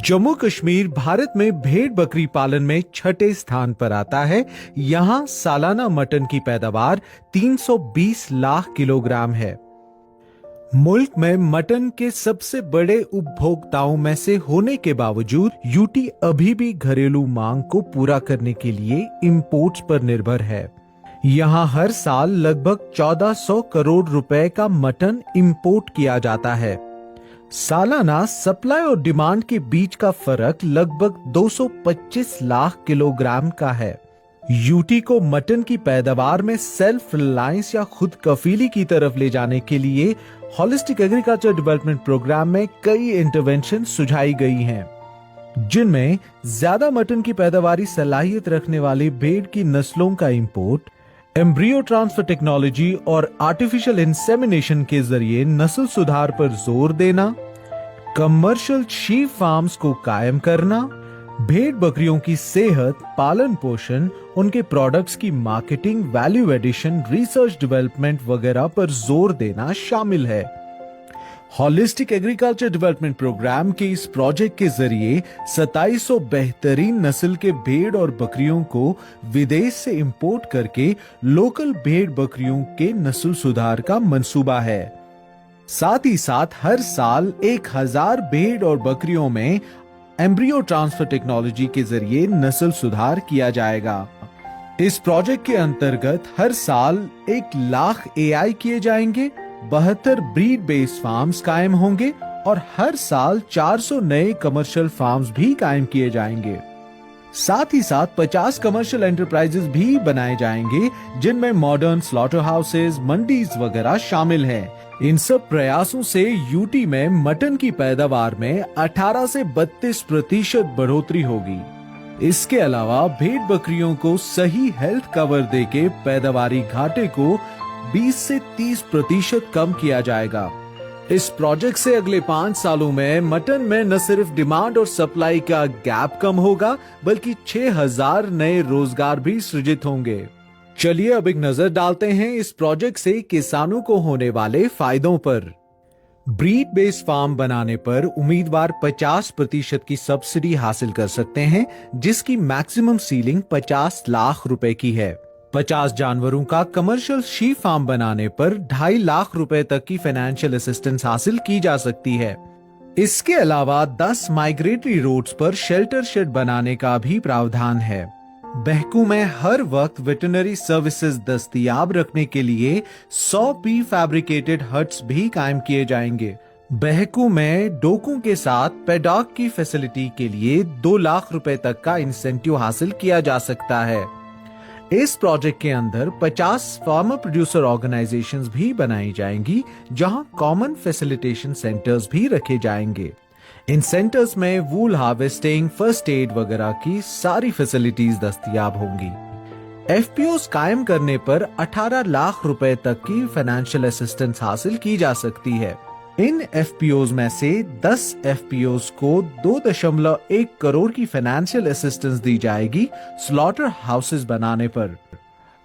जम्मू कश्मीर भारत में भेड़ बकरी पालन में छठे स्थान पर आता है। यहाँ सालाना मटन की पैदावार 320 लाख किलोग्राम है। मुल्क में मटन के सबसे बड़े उपभोक्ताओं में से होने के बावजूद यूटी अभी भी घरेलू मांग को पूरा करने के लिए इंपोर्ट्स पर निर्भर है। यहाँ हर साल लगभग 1400 करोड़ रुपए का मटन इंपोर्ट किया जाता है। सालाना सप्लाई और डिमांड के बीच का फर्क लगभग 225 लाख किलोग्राम का है। यूटी को मटन की पैदावार में सेल्फ रिलायंस या खुद कफीली की तरफ ले जाने के लिए होलिस्टिक एग्रीकल्चर डेवलपमेंट प्रोग्राम में कई इंटरवेंशन सुझाई गई हैं, जिनमें ज्यादा मटन की पैदावारी सलाहियत रखने वाली भेड़ की नस्लों का इंपोर्ट, एम्ब्रियो ट्रांसफर टेक्नोलॉजी और आर्टिफिशियल इंसेमिनेशन के जरिए नस्ल सुधार पर जोर देना, कमर्शियल शीप फार्म्स को कायम करना, भेड़ बकरियों की सेहत, पालन पोषण, उनके प्रोडक्ट्स की marketing, value addition, research development वगैरह पर जोर देना शामिल है। होलिस्टिक एग्रीकल्चर डेवलपमेंट प्रोग्राम के इस प्रोजेक्ट के जरिए 2700 बेहतरीन नस्ल के भेड़ और बकरियों को विदेश से इंपोर्ट करके लोकल भेड़ बकरियों के नस्ल सुधार का मंसूबा है। साथ ही साथ हर साल 1000 भेड़ और बकरियों में एम्ब्रियो ट्रांसफर टेक्नोलॉजी के जरिए नस्ल सुधार किया जाएगा। इस प्रोजेक्ट के अंतर्गत हर साल 1 लाख एआई किए जाएंगे, 72 ब्रीड बेस्ड फार्म्स कायम होंगे और हर साल 400 नए कमर्शियल फार्म्स भी कायम किए जाएंगे। साथ ही साथ 50 कमर्शियल एंटरप्राइजेस भी बनाए जाएंगे, जिनमें मॉडर्न स्लॉटर हाउसेज, मंडीज वगैरह शामिल हैं। इन सब प्रयासों से यूटी में मटन की पैदावार में 18 से 32% बढ़ोतरी होगी। इसके अलावा भेड़ बकरियों को सही हेल्थ कवर देके पैदावारी घाटे को 20 से 30% कम किया जाएगा। इस प्रोजेक्ट से अगले 5 सालों में मटन में न सिर्फ डिमांड और सप्लाई का गैप कम होगा, बल्कि 6000 नए रोजगार भी सृजित होंगे। चलिए अब एक नजर डालते हैं इस प्रोजेक्ट से किसानों को होने वाले फायदों पर। ब्रीड बेस्ड फार्म बनाने पर उम्मीदवार 50% की सब्सिडी हासिल कर सकते हैं, जिसकी मैक्सिमम सीलिंग 50 लाख रुपए की है। 50 जानवरों का कमर्शियल शीप फार्म बनाने पर 2.5 लाख रुपए तक की फाइनेंशियल असिस्टेंस हासिल की जा सकती है। इसके अलावा 10 माइग्रेटरी रोड्स पर शेल्टर शेड बनाने का भी प्रावधान है। बहकू में हर वक्त वेटरनरी सर्विसेज दस्तयाब रखने के लिए 100 प्री फैब्रिकेटेड हट्स भी कायम किए जाएंगे। बहकू में डोकों के साथ पेडॉग की फैसिलिटी के लिए 2 लाख रुपए तक का इंसेंटिव हासिल किया जा सकता है। इस प्रोजेक्ट के अंदर 50 फार्मर प्रोड्यूसर ऑर्गेनाइजेशंस भी बनाई जाएंगी, जहां कॉमन फैसिलिटेशन सेंटर्स भी रखे जाएंगे। इन सेंटर्स में वूल हार्वेस्टिंग, फर्स्ट एड वगैरह की सारी फैसिलिटीज दस्तयाब होंगी। एफपीओस कायम करने पर 18 लाख रुपए तक की फाइनेंशियल असिस्टेंस हासिल की जा सकती है। इन एफपीओस में से 10 एफपीओस को 2.1 करोड़ की फाइनेंशियल असिस्टेंस दी जाएगी स्लॉटर हाउसेस बनाने पर।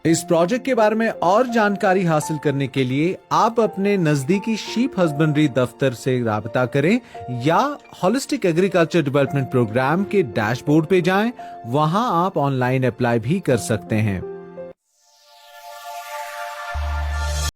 इस प्रोजेक्ट के बारे में और जानकारी हासिल करने के लिए आप अपने नजदीकी शीप हस्बेंड्री दफ्तर से राबता करें या होलिस्टिक एग्रीकल्चर डेवलपमेंट प्रोग्राम के डैशबोर्ड पे जाएं, वहां आप ऑनलाइन अप्लाई भी कर सकते हैं।